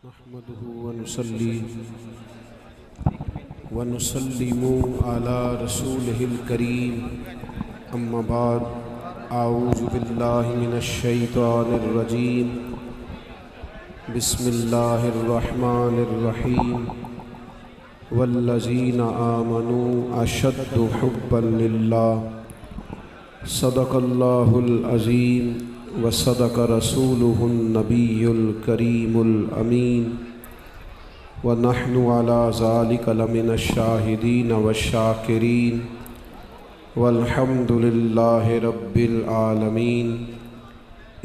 نحمده ونصلي ونسلم على رسوله الكريم أما بعد أعوذ بالله من الشيطان الرجيم بسم الله الرحمن الرحيم والذين آمنوا أشد حبا لله صدق الله العظيم وصدق رسوله النبي الكريم الأمين ونحن على ذلك لمن الشاهدين والشاكرين والحمد لله رب العالمين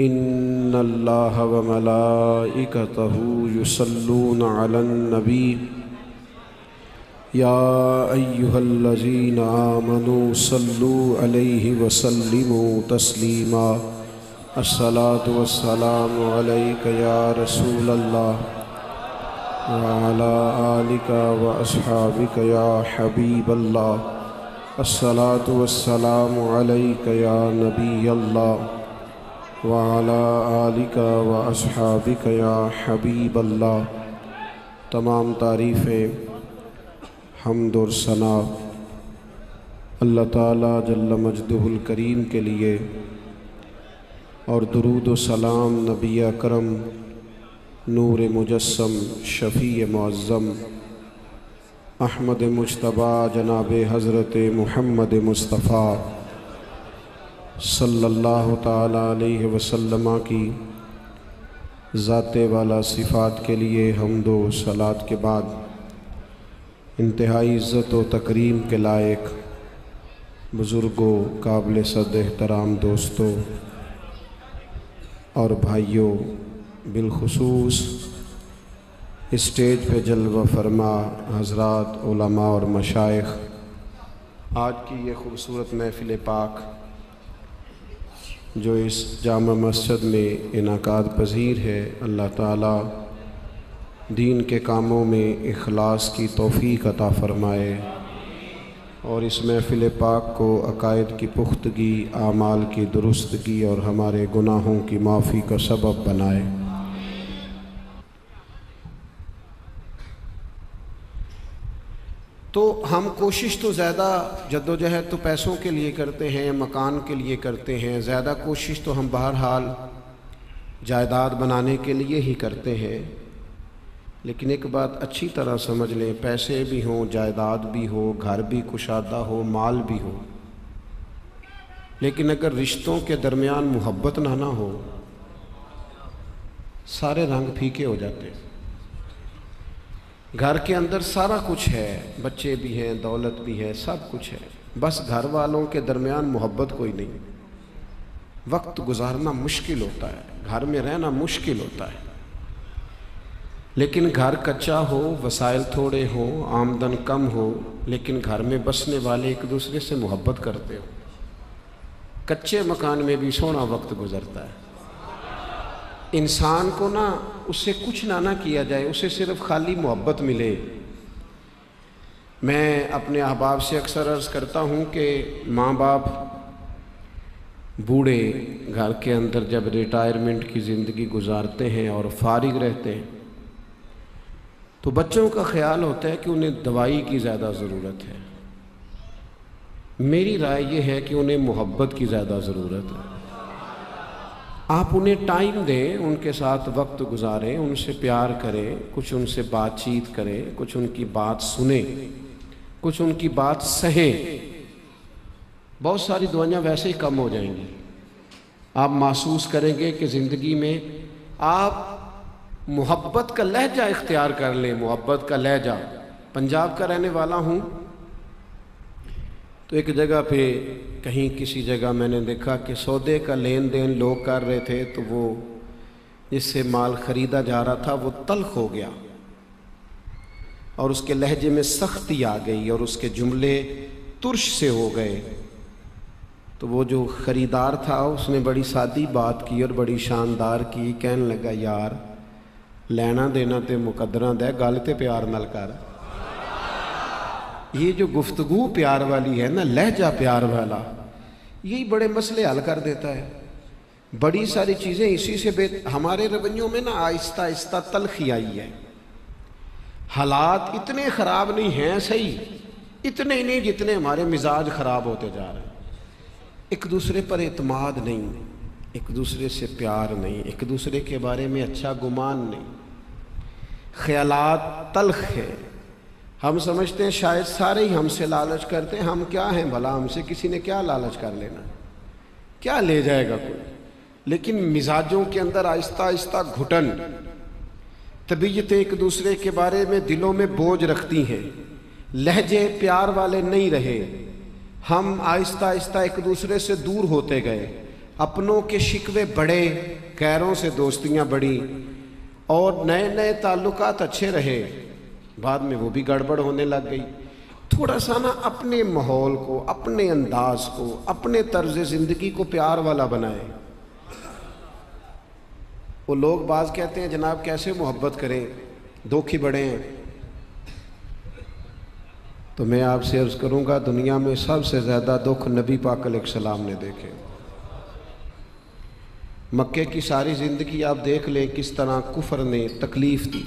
إن الله وملائكته يصلون على النبي يا أيها الذين آمنوا صلوا عليه وسلموا تسليما الصلاة والسلام عليك يا رسول الله وعلى آلك وأصحابك يا حبيب الله الصلاة والسلام عليك يا نبي الله وعلى آلك وأصحابك يا حبيب الله۔ تمام تعریفیں، حمد اور ثنا اللہ تعالیٰ جل مجدہ الکریم کے لیے، اور درود و سلام نبی اکرم نور مجسم شفیع معظم احمد مجتبیٰ جناب حضرت محمد مصطفیٰ صلی اللہ تعالیٰ علیہ وسلم کی ذات والا صفات کے لیے حمد و صلات کے بعد انتہائی عزت و تکریم کے لائق بزرگوں، قابل صد احترام دوستوں اور بھائیوں، بالخصوص اسٹیج پہ جلوہ فرما حضرات علماء اور مشائخ، آج کی یہ خوبصورت محفل پاک جو اس جامع مسجد میں انعقاد پذیر ہے، اللہ تعالیٰ دین کے کاموں میں اخلاص کی توفیق عطا فرمائے اور اس محفل پاک کو عقائد کی پختگی، اعمال کی درستگی اور ہمارے گناہوں کی معافی کا سبب بنائے۔ تو ہم کوشش تو زیادہ جدوجہد تو پیسوں کے لیے کرتے ہیں، مکان کے لیے کرتے ہیں، زیادہ کوشش تو ہم بہرحال جائیداد بنانے کے لیے ہی کرتے ہیں، لیکن ایک بات اچھی طرح سمجھ لیں، پیسے بھی ہوں، جائیداد بھی ہو، گھر بھی کشادہ ہو، مال بھی ہو، لیکن اگر رشتوں کے درمیان محبت نہ ہو، سارے رنگ پھیکے ہو جاتے ہیں۔ گھر کے اندر سارا کچھ ہے، بچے بھی ہیں، دولت بھی ہے، سب کچھ ہے، بس گھر والوں کے درمیان محبت کوئی نہیں، وقت گزارنا مشکل ہوتا ہے، گھر میں رہنا مشکل ہوتا ہے۔ لیکن گھر کچا ہو، وسائل تھوڑے ہوں، آمدن کم ہو، لیکن گھر میں بسنے والے ایک دوسرے سے محبت کرتے ہو، کچے مکان میں بھی سونا وقت گزرتا ہے۔ انسان کو اس سے کچھ نہ کیا جائے، اسے صرف خالی محبت ملے۔ میں اپنے احباب سے اکثر عرض کرتا ہوں کہ ماں باپ بوڑھے گھر کے اندر جب ریٹائرمنٹ کی زندگی گزارتے ہیں اور فارغ رہتے ہیں تو بچوں کا خیال ہوتا ہے کہ انہیں دوائی کی زیادہ ضرورت ہے۔ میری رائے یہ ہے کہ انہیں محبت کی زیادہ ضرورت ہے۔ آپ انہیں ٹائم دیں، ان کے ساتھ وقت گزاریں، ان سے پیار کریں، کچھ ان سے بات چیت کریں، کچھ ان کی بات سنیں، کچھ ان کی بات سہیں، بہت ساری دوائیاں ویسے ہی کم ہو جائیں گی۔ آپ محسوس کریں گے کہ زندگی میں آپ محبت کا لہجہ اختیار کر لیں۔ محبت کا لہجہ، پنجاب کا رہنے والا ہوں، تو ایک جگہ پہ کہیں کسی جگہ میں نے دیکھا کہ سودے کا لین دین لوگ کر رہے تھے، تو وہ جس سے مال خریدا جا رہا تھا وہ تلخ ہو گیا اور اس کے لہجے میں سختی آ گئی اور اس کے جملے ترش سے ہو گئے۔ تو وہ جو خریدار تھا اس نے بڑی سادی بات کی اور بڑی شاندار کی، کہنے لگا یار لینا دینا تے مقدراں دے، گل تے پیار نال کر۔ یہ جو گفتگو پیار والی ہے نا، لہجہ پیار والا، یہی بڑے مسئلے حل کر دیتا ہے۔ بڑی ساری چیزیں اسی سے ہمارے رویوں میں نا آہستہ آہستہ تلخی آئی ہے. حالات اتنے خراب نہیں ہیں صحیح، اتنے نہیں جتنے ہمارے مزاج خراب ہوتے جا رہے ہیں. ایک دوسرے پر اعتماد نہیں، ایک دوسرے سے پیار نہیں، ایک دوسرے کے بارے میں اچھا گمان نہیں، خیالات تلخ ہے. ہم سمجھتے ہیں شاید سارے ہی ہم سے لالچ کرتے ہیں. ہم کیا ہیں بھلا؟ ہم سے کسی نے کیا لالچ کر لینا؟ کیا لے جائے گا کوئی؟ لیکن مزاجوں کے اندر آہستہ آہستہ گھٹن، طبیعتیں ایک دوسرے کے بارے میں دلوں میں بوجھ رکھتی ہیں، لہجے پیار والے نہیں رہے. ہم آہستہ آہستہ ایک دوسرے سے دور ہوتے گئے، اپنوں کے شکوے بڑھے، غیروں سے دوستیاں بڑھی، اور نئے نئے تعلقات اچھے رہے، بعد میں وہ بھی گڑبڑ ہونے لگ گئی. تھوڑا سا نا اپنے ماحول کو، اپنے انداز کو، اپنے طرز زندگی کو پیار والا بنائیں. وہ لوگ بعض کہتے ہیں جناب کیسے محبت کریں، دکھ بڑے ہیں. تو میں آپ سے عرض کروں گا دنیا میں سب سے زیادہ دکھ نبی پاک علیہ السلام نے دیکھے. مکے کی ساری زندگی آپ دیکھ لیں کس طرح کفر نے تکلیف دی،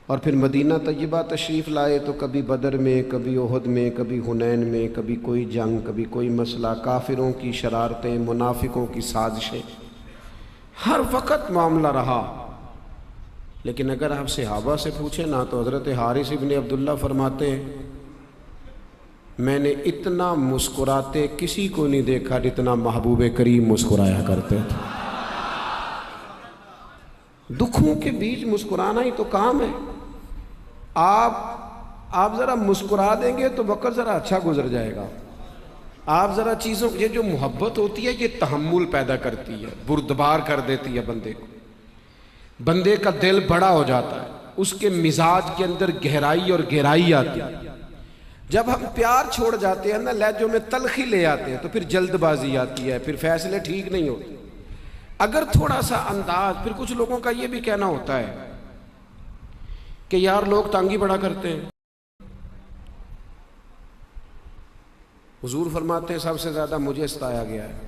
اور پھر مدینہ طیبہ تشریف لائے تو کبھی بدر میں، کبھی احد میں، کبھی حنین میں، کبھی کوئی جنگ، کبھی کوئی مسئلہ، کافروں کی شرارتیں، منافقوں کی سازشیں، ہر وقت معاملہ رہا. لیکن اگر آپ صحابہ سے پوچھیں نا تو حضرت حارث ابن عبداللہ فرماتے ہیں میں نے اتنا مسکراتے کسی کو نہیں دیکھا جتنا محبوب کریم مسکرایا کرتے تھے. دکھوں کے بیچ مسکرانا ہی تو کام ہے. آپ ذرا مسکرا دیں گے تو وقت ذرا اچھا گزر جائے گا. آپ ذرا چیزوں، یہ جو محبت ہوتی ہے یہ تحمل پیدا کرتی ہے، بردبار کر دیتی ہے بندے کو. بندے کا دل بڑا ہو جاتا ہے، اس کے مزاج کے اندر گہرائی اور گہرائی آتی ہے. جب ہم پیار چھوڑ جاتے ہیں نا، لہجوں میں تلخی لے آتے ہیں تو پھر جلد بازی آتی ہے، پھر فیصلے ٹھیک نہیں ہوتے. اگر تھوڑا سا انداز، پھر کچھ لوگوں کا یہ بھی کہنا ہوتا ہے کہ یار لوگ تنگ ہی بڑا کرتے ہیں. حضور فرماتے ہیں سب سے زیادہ مجھے ستایا گیا ہے.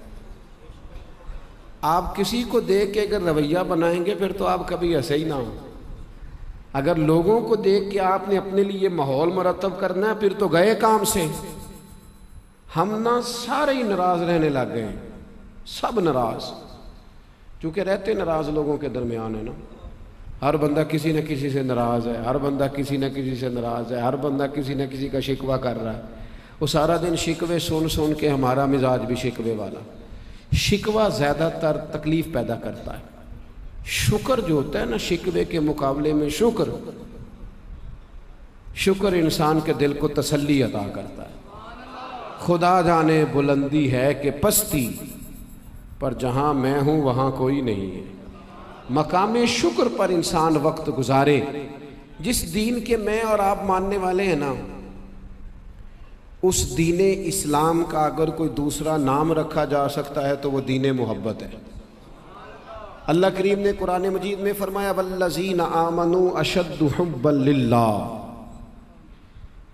آپ کسی کو دیکھ کے اگر رویہ بنائیں گے پھر تو آپ کبھی ایسے ہی نہ ہو. اگر لوگوں کو دیکھ کے آپ نے اپنے لیے ماحول مرتب کرنا ہے پھر تو گئے کام سے. ہم نا سارے ہی ناراض رہنے لگ گئے، سب ناراض، چونکہ رہتے ناراض لوگوں کے درمیان ہے نا. ہر بندہ کسی نہ کسی سے ناراض ہے، ہر بندہ کسی نہ کسی سے ناراض ہے، ہر بندہ کسی نہ کسی کا شکوہ کر رہا ہے. وہ سارا دن شکوے سن سن کے ہمارا مزاج بھی شکوے والا. شکوہ زیادہ تر تکلیف پیدا کرتا ہے. شکر جو ہوتا ہے نا، شکوے کے مقابلے میں شکر انسان کے دل کو تسلی عطا کرتا ہے. خدا جانے بلندی ہے کہ پستی، پر جہاں میں ہوں وہاں کوئی نہیں ہے. مقام شکر پر انسان وقت گزارے. جس دین کے میں اور آپ ماننے والے ہیں نا، اس دین اسلام کا اگر کوئی دوسرا نام رکھا جا سکتا ہے تو وہ دین محبت ہے. اللہ کریم نے قرآن مجید میں فرمایا والذین آمنوا اشد حبا للہ،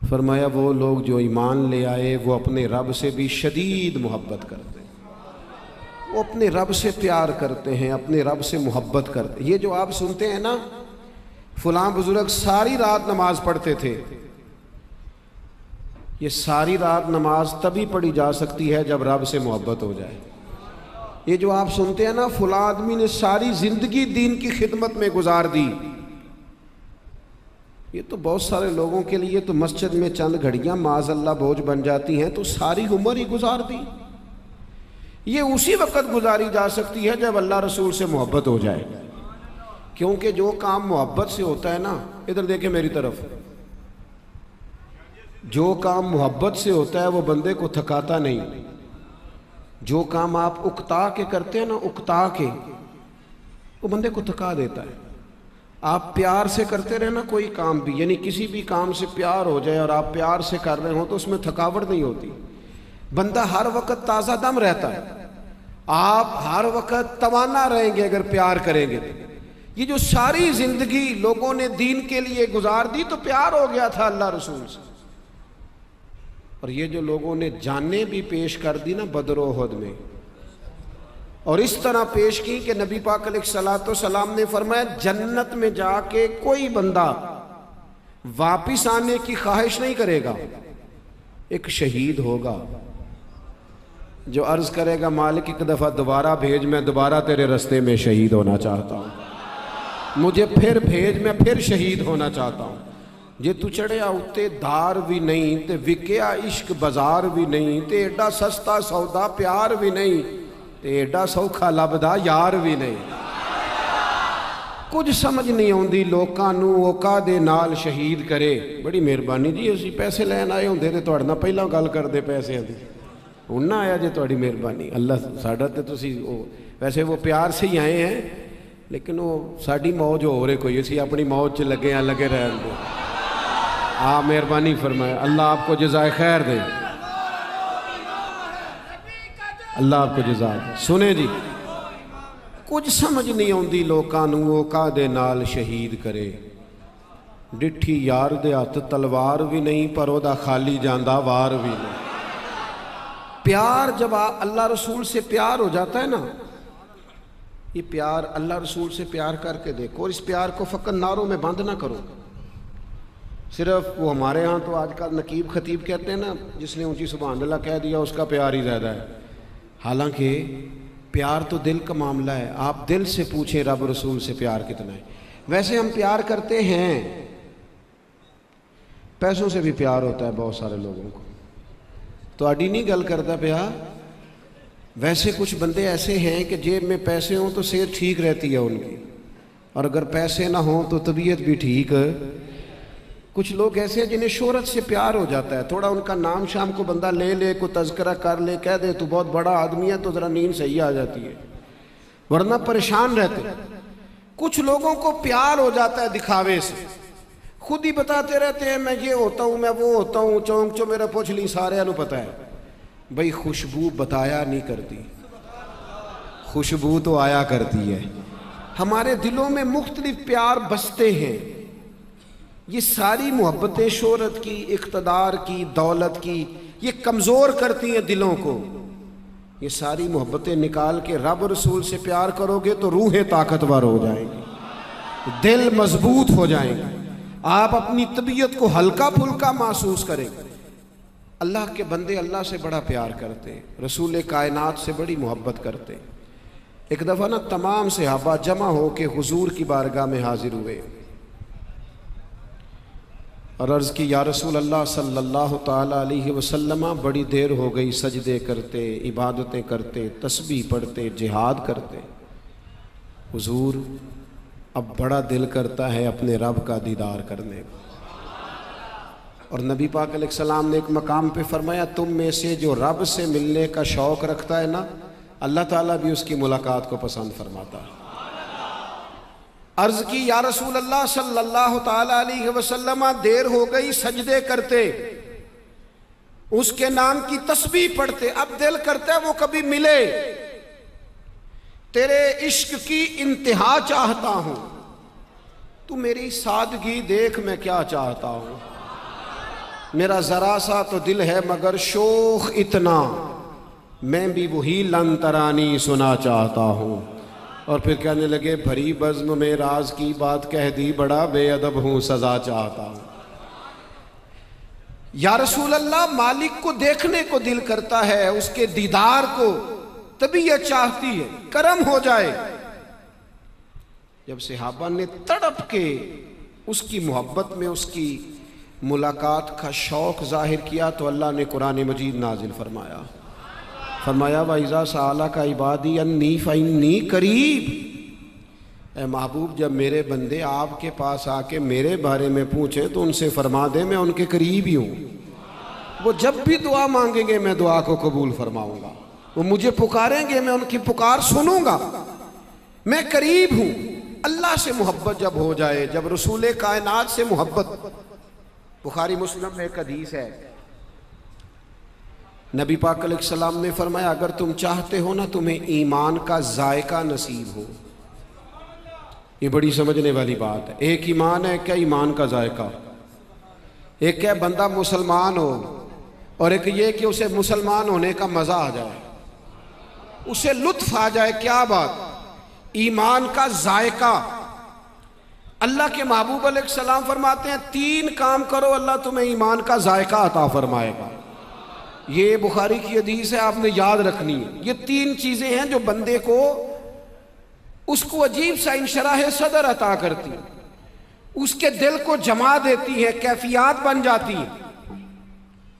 فرمایا وہ لوگ جو ایمان لے آئے وہ اپنے رب سے بھی شدید محبت کرتے ہیں. وہ اپنے رب سے پیار کرتے ہیں، اپنے رب سے محبت کرتے ہیں. یہ جو آپ سنتے ہیں نا فلاں بزرگ ساری رات نماز پڑھتے تھے، یہ ساری رات نماز تبھی پڑھی جا سکتی ہے جب رب سے محبت ہو جائے. یہ جو آپ سنتے ہیں نا فلاں آدمی نے ساری زندگی دین کی خدمت میں گزار دی، یہ تو بہت سارے لوگوں کے لیے تو مسجد میں چند گھڑیاں معاذ اللہ بوجھ بن جاتی ہیں، تو ساری عمر ہی گزار دی. یہ اسی وقت گزاری جا سکتی ہے جب اللہ رسول سے محبت ہو جائے. کیونکہ جو کام محبت سے ہوتا ہے نا، ادھر دیکھیں میری طرف، جو کام محبت سے ہوتا ہے وہ بندے کو تھکاتا نہیں. جو کام آپ اکتا کے کرتے ہیں نا، اکتا کے، وہ بندے کو تھکا دیتا ہے. آپ پیار سے کرتے رہے نا کوئی کام بھی، یعنی کسی بھی کام سے پیار ہو جائے اور آپ پیار سے کر رہے ہوں تو اس میں تھکاوٹ نہیں ہوتی. بندہ ہر وقت تازہ دم رہتا ہے. آپ ہر وقت توانا رہیں گے اگر پیار کریں گے. یہ جو ساری زندگی لوگوں نے دین کے لیے گزار دی تو پیار ہو گیا تھا اللہ رسول سے. اور یہ جو لوگوں نے جانیں بھی پیش کر دی نا بدر و احد میں، اور اس طرح پیش کی کہ نبی پاک علیہ الصلوۃ والسلام نے فرمایا جنت میں جا کے کوئی بندہ واپس آنے کی خواہش نہیں کرے گا، ایک شہید ہوگا جو عرض کرے گا مالک ایک دفعہ دوبارہ بھیج، میں دوبارہ تیرے رستے میں شہید ہونا چاہتا ہوں، مجھے پھر بھیج، میں پھر شہید ہونا چاہتا ہوں۔ جے تو چڑھیا اتے دار بھی نہیں تے وکیا عشق بازار بھی نہیں تے ایڈا سستا سودا پیار بھی نہیں تے ایڈا سوکھا لبدا یار بھی نہیں۔ کچھ سمجھ نہیں آندی لوکاں نو اوقا دے نال شہید کرے۔ بڑی مہربانی جی، اسی پیسے لین آئے ہوندے تے تہاڈے نال پہلاں گل کردے پیسے دی، ہن نہ آیا جی تہاڈی مہربانی۔ اللہ ساڈا تے تسی ویسے وہ پیار سے ہی آئے ہیں، لیکن وہ ساڈی موج ہو رہے کوئی، اسی اپنی موج چ لگے ہیں، لگے رہن دے۔ آپ مہربانی فرمائے، اللہ آپ کو جزائے خیر دے، اللہ آپ کو جزائے۔ سنیں جی، کچھ سمجھ نہیں آندی لوکاں نو اوقا دے نال شہید کرے، ڈٹھی یار دے ہاتھ تلوار بھی نہیں پر او دا خالی جاندہ وار بھی نہیں۔ پیار جب اللہ رسول سے پیار ہو جاتا ہے نا، یہ پیار اللہ رسول سے پیار کر کے دیکھو، اور اس پیار کو فقط نعروں میں بند نہ کرو۔ صرف وہ ہمارے ہاں تو آج کل نقیب خطیب کہتے ہیں نا، جس نے اونچی سبحان اللہ کہہ دیا اس کا پیار ہی زیادہ ہے، حالانکہ پیار تو دل کا معاملہ ہے۔ آپ دل سے پوچھیں رب رسول سے پیار کتنا ہے۔ ویسے ہم پیار کرتے ہیں، پیسوں سے بھی پیار ہوتا ہے بہت سارے لوگوں کو، تو اڈی نہیں گل کرتا پیا۔ ویسے کچھ بندے ایسے ہیں کہ جیب میں پیسے ہوں تو صحت ٹھیک رہتی ہے ان کی، اور اگر پیسے نہ ہوں تو طبیعت بھی ٹھیک۔ کچھ لوگ ایسے ہیں جنہیں شہرت سے پیار ہو جاتا ہے، تھوڑا ان کا نام شام کو بندہ لے لے، کوئی تذکرہ کر لے، کہہ دے تو بہت بڑا آدمی ہے، تو ذرا نیند صحیح آ جاتی ہے، ورنہ پریشان رہتے۔ کچھ لوگوں کو پیار ہو جاتا ہے دکھاوے سے، خود ہی بتاتے رہتے ہیں میں یہ ہوتا ہوں، میں وہ ہوتا ہوں، چونک چو میرا پوچھ لی، سارے انہوں پتہ ہے۔ بھئی خوشبو بتایا نہیں کرتی، خوشبو تو آیا کرتی ہے۔ ہمارے دلوں میں مختلف پیار بستے ہیں، یہ ساری محبتیں شہرت کی، اقتدار کی، دولت کی، یہ کمزور کرتی ہیں دلوں کو۔ یہ ساری محبتیں نکال کے رب رسول سے پیار کرو گے تو روحیں طاقتور ہو جائیں گی، دل مضبوط ہو جائیں گے، آپ اپنی طبیعت کو ہلکا پھلکا محسوس کریں گے۔ اللہ کے بندے اللہ سے بڑا پیار کرتے، رسول کائنات سے بڑی محبت کرتے۔ ایک دفعہ نا تمام صحابہ جمع ہو کے حضور کی بارگاہ میں حاضر ہوئے اور عرض کی یا رسول اللہ صلی اللہ تعالیٰ علیہ وسلم، بڑی دیر ہو گئی سجدے کرتے، عبادتیں کرتے، تسبیح پڑھتے، جہاد کرتے، حضور اب بڑا دل کرتا ہے اپنے رب کا دیدار کرنے کو۔ اور نبی پاک علیہ السلام نے ایک مقام پہ فرمایا تم میں سے جو رب سے ملنے کا شوق رکھتا ہے نا، اللہ تعالیٰ بھی اس کی ملاقات کو پسند فرماتا ہے۔ عرض کی یا رسول اللہ صلی اللہ تعالیٰ علیہ وسلم، دیر ہو گئی سجدے کرتے، اس کے نام کی تسبیح پڑھتے، اب دل کرتا ہے وہ کبھی ملے، تیرے عشق کی انتہا چاہتا ہوں، تو میری سادگی دیکھ میں کیا چاہتا ہوں، میرا ذرا سا تو دل ہے مگر شوخ اتنا، میں بھی وہی لن ترانی سنا چاہتا ہوں۔ اور پھر کہنے لگے بھری بزم میں راز کی بات کہہ دی، بڑا بے ادب ہوں سزا چاہتا ہوں۔ یا رسول اللہ مالک کو دیکھنے کو دل کرتا ہے، اس کے دیدار کو طبیعت چاہتی ہے، کرم ہو جائے۔ جب صحابہ نے تڑپ کے اس کی محبت میں اس کی ملاقات کا شوق ظاہر کیا تو اللہ نے قرآن مجید نازل فرمایا، فرمایا وَإِذَا سَأَلَكَ عِبَادِي أَنِّي فَإِنِّي قریب، اے محبوب جب میرے بندے آپ کے پاس آ کے میرے بارے میں پوچھیں تو ان سے فرما دیں میں ان کے قریب ہی ہوں، وہ جب بھی دعا مانگیں گے میں دعا کو قبول فرماؤں گا، وہ مجھے پکاریں گے میں ان کی پکار سنوں گا، میں قریب ہوں۔ اللہ سے محبت جب ہو جائے، جب رسول کائنات سے محبت، بخاری مسلم میں ایک حدیث ہے، نبی پاک علیہ السلام نے فرمایا اگر تم چاہتے ہو نا تمہیں ایمان کا ذائقہ نصیب ہو، یہ بڑی سمجھنے والی بات ہے۔ ایک ایمان ہے، کیا ایمان کا ذائقہ، ایک ہے بندہ مسلمان ہو، اور ایک یہ کہ اسے مسلمان ہونے کا مزہ آ جائے۔ اسے لطف آ جائے. کیا بات, ایمان کا ذائقہ. اللہ کے محبوب علیہ السلام فرماتے ہیں 3 کام کرو اللہ تمہیں ایمان کا ذائقہ عطا فرمائے گا. یہ بخاری کی حدیث ہے, آپ نے یاد رکھنی ہے. یہ 3 چیزیں ہیں جو بندے کو اس کو عجیب سا انشراح صدر عطا کرتی ہیں, اس کے دل کو جما دیتی ہے, کیفیات بن جاتی ہیں.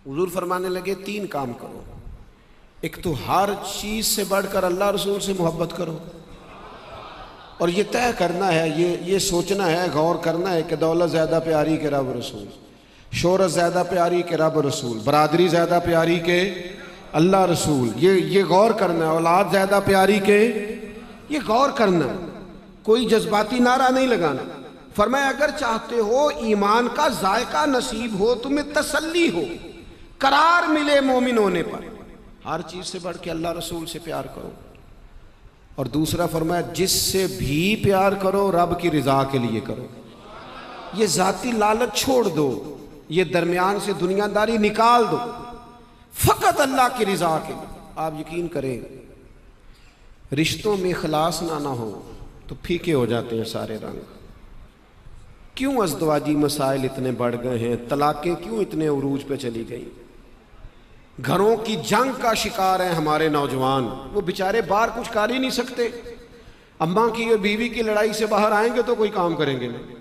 حضور فرمانے لگے 3 کام کرو. ایک تو ہر چیز سے بڑھ کر اللہ رسول سے محبت کرو, اور یہ طے کرنا ہے, یہ سوچنا ہے, غور کرنا ہے کہ دولت زیادہ پیاری کہ رب رسول, شہرت زیادہ پیاری کہ رب رسول, برادری زیادہ پیاری کہ اللہ رسول. یہ غور کرنا ہے. اولاد زیادہ پیاری کہ, یہ غور کرنا ہے. کوئی جذباتی نعرہ نہیں لگانا. فرمایا اگر چاہتے ہو ایمان کا ذائقہ نصیب ہو, تمہیں تسلی ہو, قرار ملے مومن ہونے پر, ہر چیز سے بڑھ کے اللہ رسول سے پیار کرو. اور دوسرا فرمایا جس سے بھی پیار کرو رب کی رضا کے لیے کرو. یہ ذاتی لالچ چھوڑ دو, یہ درمیان سے دنیا داری نکال دو, فقط اللہ کی رضا کے لیے. آپ یقین کریں رشتوں میں اخلاص نہ ہو تو پھیکے ہو جاتے ہیں سارے رنگ. کیوں ازدواجی مسائل اتنے بڑھ گئے ہیں, طلاقیں کیوں اتنے عروج پہ چلی گئیں, گھروں کی جنگ کا شکار ہیں ہمارے نوجوان. وہ بیچارے باہر کچھ کر ہی نہیں سکتے. اماں کی اور بیوی کی لڑائی سے باہر آئیں گے تو کوئی کام کریں گے نہیں,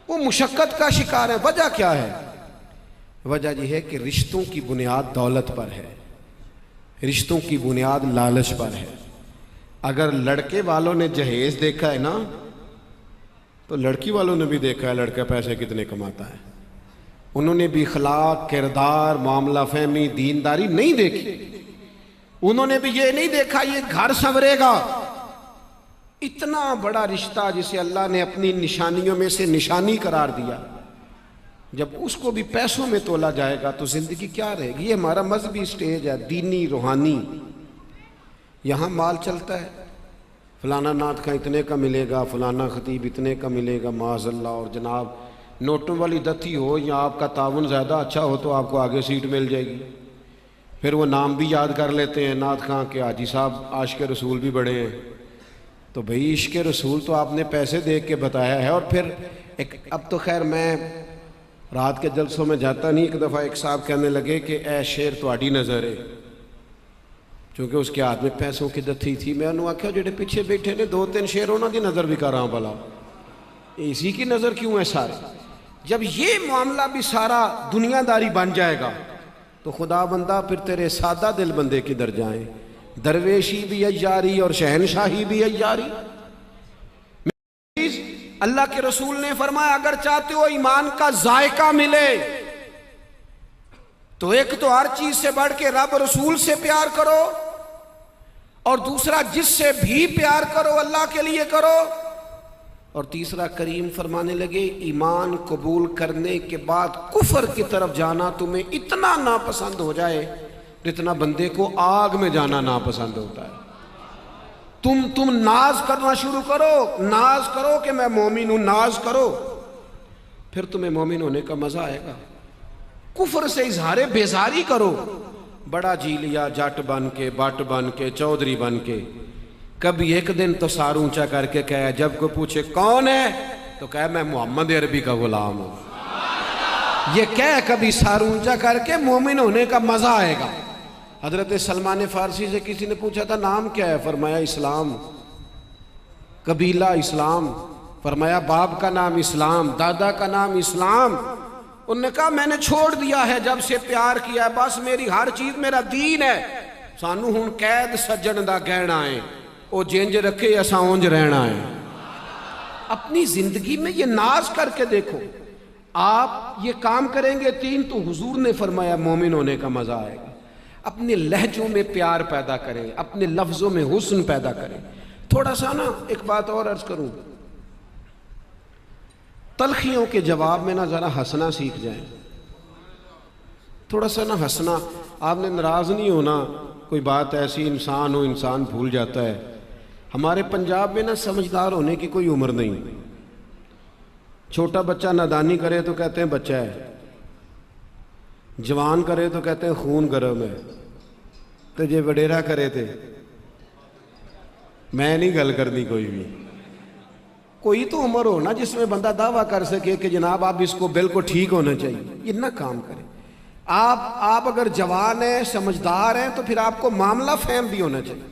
وہ مشقت کا شکار ہیں. وجہ کیا ہے؟ وجہ یہ ہے کہ رشتوں کی بنیاد دولت پر ہے, رشتوں کی بنیاد لالچ پر ہے. اگر لڑکے والوں نے جہیز دیکھا ہے نا, تو لڑکی والوں نے بھی دیکھا ہے لڑکا پیسے کتنے کماتا ہے. انہوں نے بھی اخلاق, کردار, معاملہ فہمی, دینداری نہیں دیکھی. انہوں نے بھی یہ نہیں دیکھا یہ گھر سنورے گا. اتنا بڑا رشتہ جسے اللہ نے اپنی نشانیوں میں سے نشانی قرار دیا, جب اس کو بھی پیسوں میں تولا جائے گا تو زندگی کیا رہے گی؟ یہ ہمارا مذہبی سٹیج ہے, دینی, روحانی. یہاں مال چلتا ہے, فلانا نعت خواں اتنے کا ملے گا, فلانا خطیب اتنے کا ملے گا, معاذ اللہ. اور جناب نوٹوں والی دتی ہو یا آپ کا تعاون زیادہ اچھا ہو تو آپ کو آگے سیٹ مل جائے گی. پھر وہ نام بھی یاد کر لیتے ہیں نعت خواں کے, حاجی صاحب عاشق رسول بھی بڑے ہیں. تو بھئی عشق رسول تو آپ نے پیسے دیکھ کے بتایا ہے. اور پھر اب تو خیر میں رات کے جلسوں میں جاتا نہیں. ایک دفعہ ایک صاحب کہنے لگے کہ اے شیر تہاڈی نظر ہے, چونکہ اس کے ہاتھ میں پیسوں کی دتھی تھی. میں انہوں آکھیا جڑے پیچھے بیٹھے نے 2-3 شیر انہاں دی نظر بھی کر رہا ہوں بلا, اسی کی نظر کیوں ہے سارے. جب یہ معاملہ بھی سارا دنیا داری بن جائے گا تو خدا بندہ پھر تیرے سادہ دل بندے کدھر جائیں. درویشی بھی عیاری اور شہنشاہی بھی عیاری. اللہ کے رسول نے فرمایا اگر چاہتے ہو ایمان کا ذائقہ ملے تو ایک تو ہر چیز سے بڑھ کے رب رسول سے پیار کرو, اور دوسرا جس سے بھی پیار کرو اللہ کے لیے کرو, اور تیسرا کریم فرمانے لگے ایمان قبول کرنے کے بعد کفر کی طرف جانا تمہیں اتنا ناپسند ہو جائے جتنا بندے کو آگ میں جانا ناپسند ہوتا ہے. تم ناز کرنا شروع کرو, ناز کرو کہ میں مومن ہوں, ناز کرو, پھر تمہیں مومن ہونے کا مزہ آئے گا. کفر سے اظہار بیزاری کرو, بڑا جی لیا جٹ بن کے, بٹ بن کے, چودھری بن کے. کبھی ایک دن تو سار اونچا کر کے کہے, جب کوئی پوچھے کون ہے تو کہے میں محمد عربی کا غلام ہوں. یہ کہے کبھی سار اونچا کر کے, مومن ہونے کا مزہ آئے گا. حضرت سلمان فارسی سے کسی نے پوچھا تھا نام کیا ہے, فرمایا اسلام. قبیلہ اسلام, فرمایا باپ کا نام اسلام, دادا کا نام اسلام. انہوں نے کہا میں نے چھوڑ دیا ہے جب سے پیار کیا ہے, بس میری ہر چیز میرا دین ہے. سانو ہن قید سجن دا گہنا ہے, او جنج رکھے اساں اونج رہنا ہے. اپنی زندگی میں یہ ناز کر کے دیکھو, آپ یہ کام کریں گے 3 تو حضور نے فرمایا مومن ہونے کا مزہ آئے گا. اپنے لہجوں میں پیار پیدا کریں, اپنے لفظوں میں حسن پیدا کریں. تھوڑا سا نا ایک بات اور عرض کروں, تلخیوں کے جواب میں نا ذرا ہنسنا سیکھ جائیں. تھوڑا سا نا ہنسنا, آپ نے ناراض نہیں ہونا. کوئی بات ایسی انسان ہو, انسان بھول جاتا ہے. ہمارے پنجاب میں نا سمجھدار ہونے کی کوئی عمر نہیں. چھوٹا بچہ نادانی کرے تو کہتے ہیں بچہ ہے, جوان کرے تو کہتے ہیں خون گرم ہے, تو یہ وڈیرا کرے تھے میں نہیں گل کرنی کوئی بھی. کوئی تو عمر ہو نا جس میں بندہ دعویٰ کر سکے کہ جناب آپ اس کو بالکل ٹھیک ہونا چاہیے. یہ نہ کام کریں. آپ اگر جوان ہیں سمجھدار ہیں تو پھر آپ کو معاملہ فہم بھی ہونا چاہیے.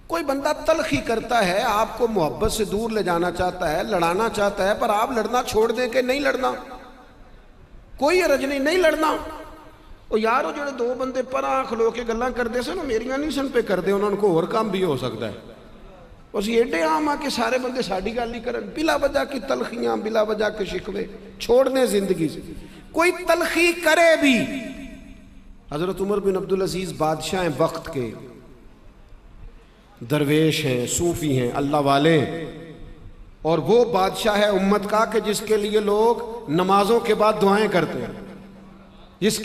کوئی بندہ تلخی کرتا ہے، آپ کو محبت سے دور لے جانا چاہتا ہے، لڑانا چاہتا ہے، پر آپ لڑنا چھوڑ دیں کہ نہیں لڑنا، کوئی حرج نہیں لڑنا. وہ یار وہ جڑے دو بندے پراں کھلو کے گلاں کردے سن میریاں نہیں سن پہ کردے، انہوں کو اور کام بھی ہو سکتا ہے. اسی ایڈے عام آ کہ سارے بندے ساڑی گل نہیں کرن، بلا وجہ کی تلخیاں، بلا وجہ کے شکوے چھوڑ دیں زندگی سے. کوئی تلخی کرے بھی. حضرت عمر بن عبدالعزیز بادشاہ ہیں وقت کے، درویش ہیں، صوفی ہیں، اللہ والے، اور وہ بادشاہ ہے امت کا کہ جس کے لیے لوگ نمازوں کے بعد دعائیں کرتے ہیں، جس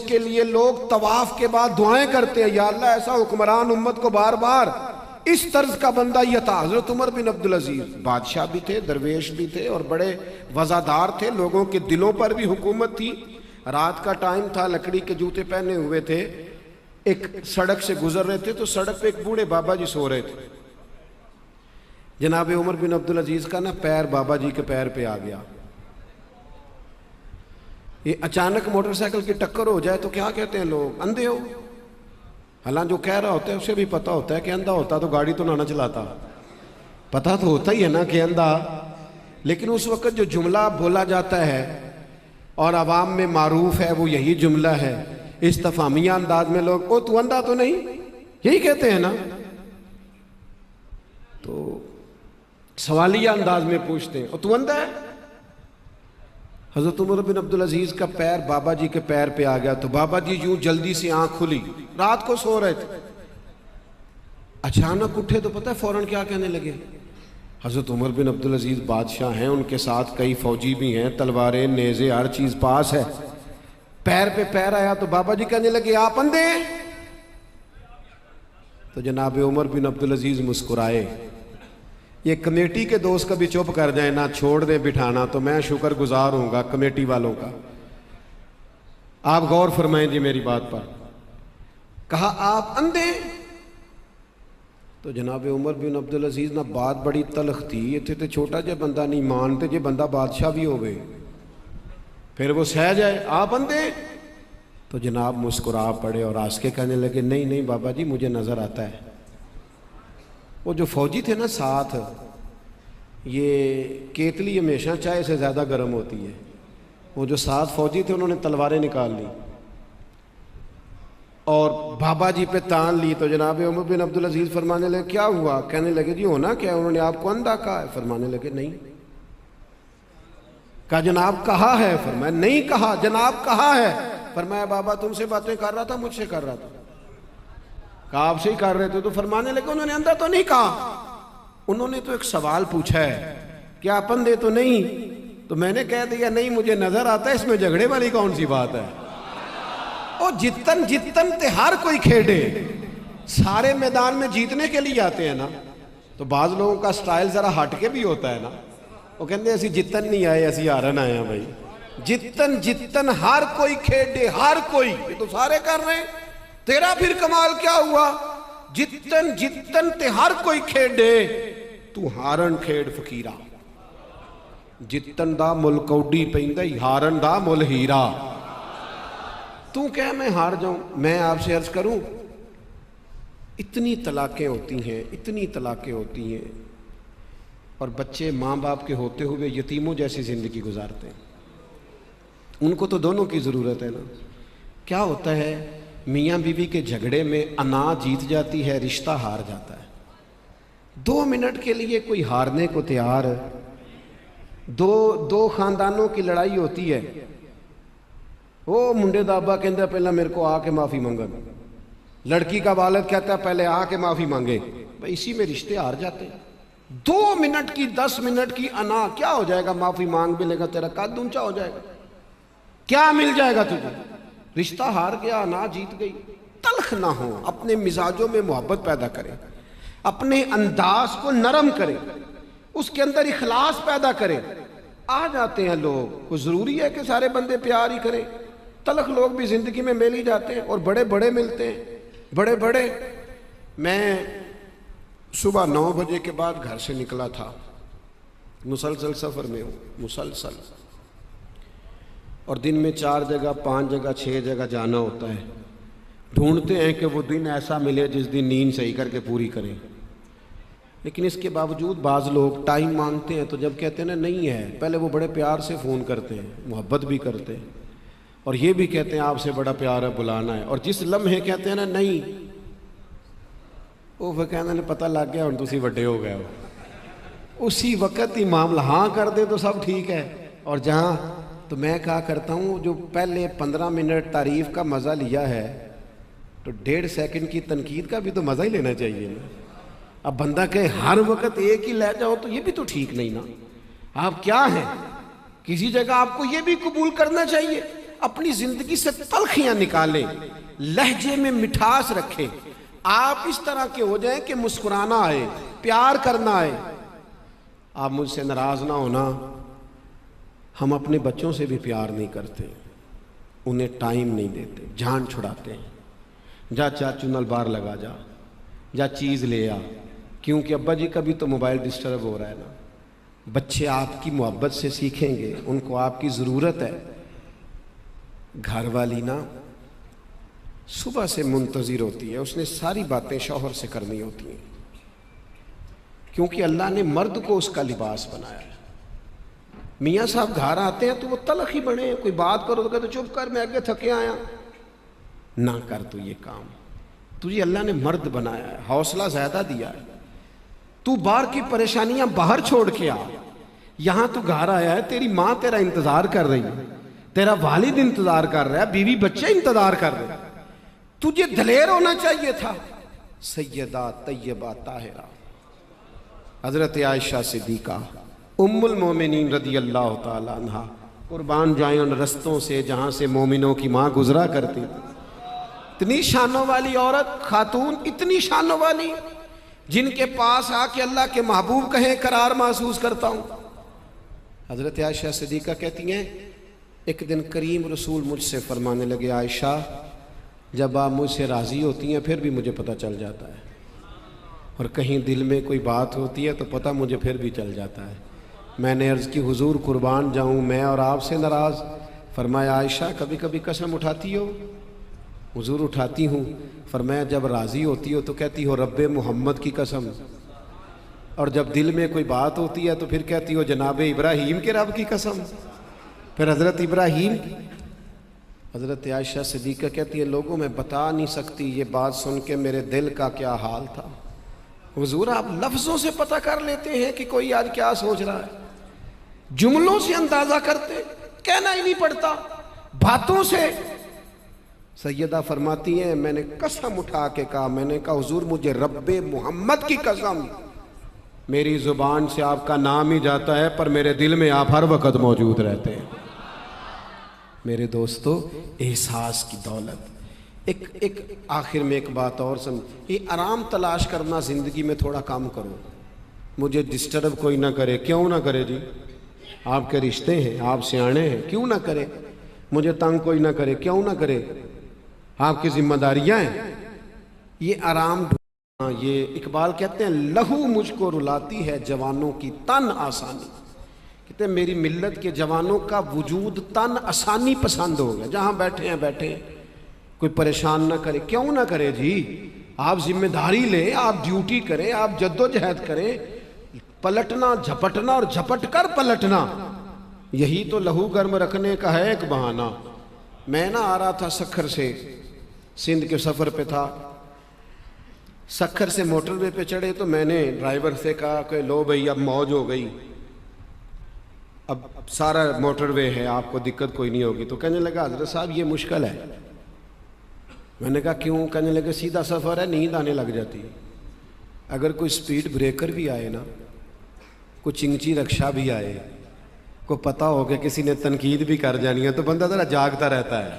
کے لیے لوگ طواف کے بعد دعائیں کرتے ہیں، یا اللہ ایسا حکمران امت کو بار بار اس طرز کا بندہ یہ تھا. حضرت عمر بن عبدالعزیز بادشاہ بھی تھے، درویش بھی تھے، اور بڑے وزادار تھے، لوگوں کے دلوں پر بھی حکومت تھی. رات کا ٹائم تھا، لکڑی کے جوتے پہنے ہوئے تھے، ایک سڑک سے گزر رہے تھے تو سڑک پہ ایک بوڑھے بابا جی سو رہے تھے. جناب عمر بن عبدالعزیز کا نا پیر بابا جی کے پیر پہ آ گیا. یہ اچانک موٹر سائیکل کی ٹکر ہو جائے تو کیا کہتے ہیں لوگ؟ اندھے ہو. حالانکہ جو کہہ رہا ہوتا ہے اسے بھی پتہ ہوتا ہے کہ اندھا ہوتا تو گاڑی تو نہ چلاتا، پتہ تو ہوتا ہی ہے نا کہ اندھا. لیکن اس وقت جو جملہ بولا جاتا ہے اور عوام میں معروف ہے وہ یہی جملہ ہے، استفہامیہ انداز میں لوگ او تو اندھا تو نہیں، یہی کہتے ہیں نا. تو سوالیہ انداز میں پوچھتے ہیں او تو اندھا ہے. حضرت عمر بن عبدالعزیز کا پیر بابا جی کے پیر پہ آ گیا تو بابا جی یوں جلدی سے آنکھ کھلی، رات کو سو رہے تھے، اچانک اٹھے تو پتہ ہے فوراً کیا کہنے لگے؟ حضرت عمر بن عبدالعزیز بادشاہ ہیں، ان کے ساتھ کئی فوجی بھی ہیں، تلواریں، نیزے، ہر چیز پاس ہے. پیر پہ پیر آیا تو بابا جی کہنے لگے آپ اندھے ہیں؟ تو جناب عمر بن عبدالعزیز مسکرائے. یہ کمیٹی کے دوست کبھی چپ کر جائیں نہ چھوڑ دیں بٹھانا تو میں شکر گزار ہوں گا کمیٹی والوں کا. آپ غور فرمائیں جی میری بات پر. کہا آپ اندھے؟ تو جناب عمر بن عبدالعزیز نہ بات بڑی تلخ تھی، اتنے تو چھوٹا جا بندہ نہیں مانتے جے بندہ بادشاہ بھی ہوئے پھر وہ سہ جائے آپ اندھے. تو جناب مسکرا پڑے اور ہنس کے کہنے لگے نہیں بابا جی مجھے نظر آتا ہے. وہ جو فوجی تھے نا ساتھ، یہ کیتلی ہمیشہ چائے سے زیادہ گرم ہوتی ہے، وہ جو ساتھ فوجی تھے انہوں نے تلواریں نکال لی اور بابا جی پہ تان لی. تو جناب عمر بن عبدالعزیز فرمانے لگے کیا ہوا؟ کہنے لگے جی ہونا کیا، انہوں نے آپ کو اندھا کہا ہے؟ فرمانے لگے نہیں. کہا جناب کہا ہے؟ فرمایا نہیں کہا جناب کہا ہے. فرمایا بابا تم سے باتیں کر رہا تھا مجھ سے کر رہا تھا؟ کہا آپ سے ہی کر رہے تھے. تو فرمانے لگے انہوں نے اندھا تو نہیں کہا، انہوں نے تو ایک سوال پوچھا ہے کیا آپ اندھے تو نہیں؟ تو میں نے کہہ دیا نہیں مجھے نظر آتا ہے، اس میں جھگڑے والی کون سی بات ہے؟ اور جتن تے ہر کوئی کھیڑے، سارے میدان میں جیتنے کے لیے آتے ہیں نا. تو بعض لوگوں کا سٹائل ذرا ہٹ کے بھی ہوتا ہے نا، وہ کہتے ہیں اسی جتن نہیں آئے اسی ہارن آئے ہیں. بھائی جتن ہر کوئی کھیڑے، ہر کوئی، یہ تو سارے کر رہے ہیں، تیرا پھر کمال کیا ہوا؟ جتن تے ہر کوئی کھیڑے تو ہارن کھیڑ فقیرہ. جتن دا مل کوڈی پیندا ہارن دا مل ہیرا. تو کہ میں ہار جاؤں؟ میں آپ سے عرض کروں اتنی طلاقیں ہوتی ہیں اور بچے ماں باپ کے ہوتے ہوئے یتیموں جیسی زندگی گزارتے ہیں. ان کو تو دونوں کی ضرورت ہے نا. کیا ہوتا ہے میاں بیوی کے جھگڑے میں انا جیت جاتی ہے، رشتہ ہار جاتا ہے. 2 منٹ کے لیے کوئی ہارنے کو تیار ہے. دو خاندانوں کی لڑائی ہوتی ہے، وہ منڈے دا ابا کہتا ہے پہلے میرے کو آ کے معافی مانگن، لڑکی کا والد کہتا ہے پہلے آ کے معافی مانگے. بھائی اسی میں رشتے ہار جاتے ہیں. 2 منٹ کی 10 منٹ کی انا کیا ہو جائے گا؟ معافی مانگ بھی لے گا، تیرا قد اونچا ہو جائے گا، کیا مل جائے گا تجھے؟ رشتہ ہار گیا، انا جیت گئی. تلخ نہ ہو، اپنے مزاجوں میں محبت پیدا کرے، اپنے انداز کو نرم کرے، اس کے اندر اخلاص پیدا کرے. آ جاتے ہیں لوگ، وہ ضروری ہے کہ سارے بندے پیار ہی کریں. تلخ لوگ بھی زندگی میں مل ہی جاتے ہیں اور بڑے بڑے ملتے ہیں، بڑے. میں صبح 9 بجے کے بعد گھر سے نکلا تھا، مسلسل سفر میں ہوں، مسلسل، اور دن میں 4 جگہ 5 جگہ 6 جگہ جانا ہوتا ہے۔ ڈھونڈتے ہیں کہ وہ دن ایسا ملے جس دن نیند صحیح کر کے پوری کریں، لیکن اس کے باوجود بعض لوگ ٹائم مانگتے ہیں، تو جب کہتے ہیں نا نہیں ہے، پہلے وہ بڑے پیار سے فون کرتے ہیں، محبت بھی کرتے ہیں، اور یہ بھی کہتے ہیں آپ سے بڑا پیار ہے، بلانا ہے، اور جس لمحے کہتے ہیں نا نہیں، وہ پھر کہنے نے پتہ لگ گیا ہوں تسی وڈے ہو گئے ہو، اسی وقت ہی معاملہ ہاں کر دے تو سب ٹھیک ہے۔ اور جہاں تو میں کہا کرتا ہوں جو پہلے 15 منٹ تعریف کا مزہ لیا ہے تو 1.5 سیکنڈ کی تنقید کا بھی تو مزہ ہی لینا چاہیے نا۔ اب بندہ کہے ہر وقت ایک ہی لے جاؤ تو یہ بھی تو ٹھیک نہیں نا۔ آپ کیا ہیں، کسی جگہ آپ کو یہ بھی قبول کرنا چاہیے، اپنی زندگی سے تلخیاں نکالیں، لہجے میں مٹھاس رکھیں، آپ اس طرح کے ہو جائیں کہ مسکرانا آئے، پیار کرنا آئے۔ آپ مجھ سے ناراض نہ ہونا، ہم اپنے بچوں سے بھی پیار نہیں کرتے، انہیں ٹائم نہیں دیتے، جان چھڑاتے ہیں، جا چاچو نال باہر لگا جا چیز لے آ، کیونکہ ابا جی کا بھی تو موبائل ڈسٹرب ہو رہا ہے نا۔ بچے آپ کی محبت سے سیکھیں گے، ان کو آپ کی ضرورت ہے۔ گھر والی نا صبح سے منتظر ہوتی ہے، اس نے ساری باتیں شوہر سے کرنی ہوتی ہیں، کیونکہ اللہ نے مرد کو اس کا لباس بنایا ہے۔ میاں صاحب گھر آتے ہیں تو وہ تلخ ہی بنے، کوئی بات کرو تو کہتے چپ کر میں آگے تھکے آیا، نہ کر تو یہ کام، تجھے اللہ نے مرد بنایا ہے، حوصلہ زیادہ دیا ہے، تو باہر کی پریشانیاں باہر چھوڑ کے آ، یہاں تو گھر آیا ہے، تیری ماں تیرا انتظار کر رہی ہے، تیرا والد انتظار کر رہا ہے، بیوی بچے انتظار کر رہے ہیں، تجھے دلیر ہونا چاہیے تھا۔ سیدہ طیبہ طاہرہ حضرت عائشہ صدیقہ ام المومنین رضی اللہ تعالی عنہ، قربان جائیں ان رستوں سے جہاں سے مومنوں کی ماں گزرا کرتی تھی۔ اتنی شانوں والی عورت، خاتون اتنی شانوں والی، جن کے پاس آ کے اللہ کے محبوب کہیں قرار محسوس کرتا ہوں۔ حضرت عائشہ صدیقہ کہتی ہیں ایک دن کریم رسول مجھ سے فرمانے لگے، عائشہ جب آپ مجھ سے راضی ہوتی ہیں پھر بھی مجھے پتہ چل جاتا ہے، اور کہیں دل میں کوئی بات ہوتی ہے تو پتہ مجھے پھر بھی چل جاتا ہے۔ میں نے عرض کی حضور قربان جاؤں میں اور آپ سے ناراض؟ فرمایا عائشہ کبھی کبھی قسم اٹھاتی ہو؟ حضور اٹھاتی ہوں۔ فرمایا جب راضی ہوتی ہو تو کہتی ہو رب محمد کی قسم، اور جب دل میں کوئی بات ہوتی ہے تو پھر کہتی ہو جناب ابراہیم کے رب کی قسم۔ پھر حضرت ابراہیم، حضرت عائشہ صدیقہ کہتی ہے لوگوں میں بتا نہیں سکتی یہ بات سن کے میرے دل کا کیا حال تھا۔ حضور آپ لفظوں سے پتہ کر لیتے ہیں کہ کوئی آج کیا سوچ رہا ہے، جملوں سے اندازہ کرتے، کہنا ہی نہیں پڑتا، باتوں سے۔ سیدہ فرماتی ہیں میں نے قسم اٹھا کے کہا، میں نے کہا حضور مجھے رب محمد کی قسم، میری زبان سے آپ کا نام ہی جاتا ہے پر میرے دل میں آپ ہر وقت موجود رہتے ہیں۔ میرے دوستو احساس کی دولت۔ ایک آخر میں ایک بات اور سمجھ، یہ آرام تلاش کرنا زندگی میں تھوڑا کام کرو۔ مجھے ڈسٹرب کوئی نہ کرے، کیوں نہ کرے جی، آپ کے رشتے ہیں، آپ سیانے ہیں، کیوں نہ کرے۔ مجھے تنگ کوئی نہ کرے، کیوں نہ کرے، آپ کی ذمہ داریاں ہیں۔ یہ آرام ڈھونڈنا، یہ اقبال کہتے ہیں لہو مجھ کو رلاتی ہے جوانوں کی تن آسانی۔ کہتے ہیں میری ملت کے جوانوں کا وجود تن آسانی پسند ہو گیا، جہاں بیٹھے ہیں بیٹھے ہیں، کوئی پریشان نہ کرے، کیوں نہ کرے جی، آپ ذمہ داری لیں، آپ ڈیوٹی کریں، آپ جد و جہد کریں، پلٹنا جھپٹنا اور جھپٹ کر پلٹنا، یہی تو لہو گرم رکھنے کا ہے ایک بہانہ۔ میں نہ آ رہا تھا سکھر سے، سندھ کے سفر پہ تھا، سکھر سے موٹر وے پہ چڑھے تو میں نے ڈرائیور سے کہا کہ لو بھئی اب موج ہو گئی، اب سارا موٹر وے ہے، آپ کو دقت کوئی نہیں ہوگی۔ تو کہنے لگا حضرت صاحب یہ مشکل ہے۔ میں نے کہا کیوں؟ کہنے لگے سیدھا سفر ہے، نیند آنے لگ جاتی ہے، اگر کوئی سپیڈ بریکر بھی آئے نا، کوئی چنگچی رکشہ بھی آئے، کو پتہ ہو کہ کسی نے تنقید بھی کر جانی ہے تو بندہ ذرا جاگتا رہتا ہے۔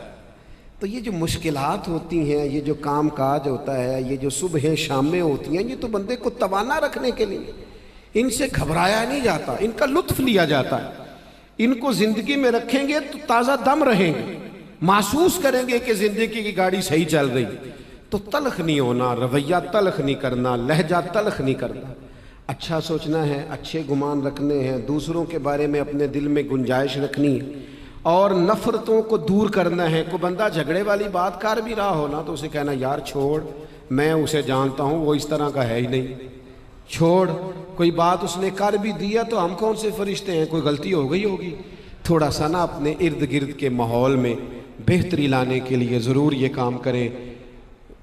تو یہ جو مشکلات ہوتی ہیں، یہ جو کام کاج ہوتا ہے، یہ جو صبحیں شامیں ہوتی ہیں، یہ تو بندے کو توانا رکھنے کے لیے، ان سے گھبرایا نہیں جاتا، ان کا لطف لیا جاتا ہے۔ ان کو زندگی میں رکھیں گے تو تازہ دم رہیں گے، محسوس کریں گے کہ زندگی کی گاڑی صحیح چل رہی۔ تو تلخ نہیں ہونا، رویہ تلخ نہیں کرنا، لہجہ تلخ نہیں کرنا، اچھا سوچنا ہے، اچھے گمان رکھنے ہیں، دوسروں کے بارے میں اپنے دل میں گنجائش رکھنی ہے اور نفرتوں کو دور کرنا ہے۔ کوئی بندہ جھگڑے والی بات کر بھی رہا ہو نا تو اسے کہنا یار چھوڑ، میں اسے جانتا ہوں، وہ اس طرح کا ہے ہی نہیں، چھوڑ۔ کوئی بات اس نے کر بھی دیا تو ہم کون سے فرشتے ہیں، کوئی غلطی ہو گئی ہوگی۔ تھوڑا سا نا اپنے ارد گرد کے ماحول میں بہتری لانے کے لیے ضرور یہ کام کریں۔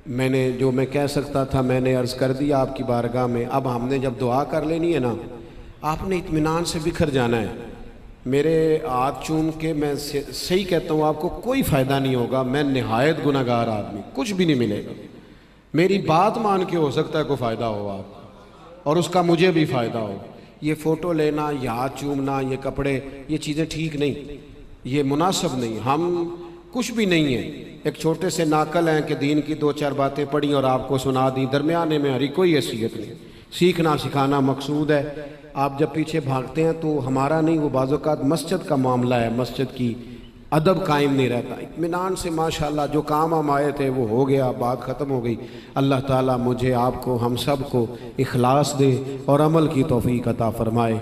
میں نے جو میں کہہ سکتا تھا میں نے عرض کر دیا آپ کی بارگاہ میں۔ اب ہم نے جب دعا کر لینی ہے نا، آپ نے اطمینان سے بکھر جانا ہے۔ میرے ہاتھ چوم کے میں صحیح کہتا ہوں، آپ کو کوئی فائدہ نہیں ہوگا، میں نہایت گناہگار آدمی، کچھ بھی نہیں ملے گا۔ میری بات مان کے ہو سکتا ہے کوئی فائدہ ہو آپ کو، اور اس کا مجھے بھی فائدہ ہو۔ یہ فوٹو لینا، یہ ہاتھ چومنا، یہ کپڑے، یہ چیزیں ٹھیک نہیں، یہ مناسب نہیں۔ ہم کچھ بھی نہیں ہیں، ایک چھوٹے سے ناقل ہیں کہ دین کی دو چار باتیں پڑھیں اور آپ کو سنا دیں، درمیانے میں ہری کوئی حیثیت نہیں۔ سیکھنا سکھانا مقصود ہے۔ آپ جب پیچھے بھاگتے ہیں تو ہمارا نہیں، وہ بعض اوقات مسجد کا معاملہ ہے، مسجد کی ادب قائم نہیں رہتا۔ اطمینان سے ماشاءاللہ جو کام ہم آئے تھے وہ ہو گیا، بات ختم ہو گئی۔ اللہ تعالیٰ مجھے، آپ کو، ہم سب کو اخلاص دے اور عمل کی توفیق عطا فرمائے۔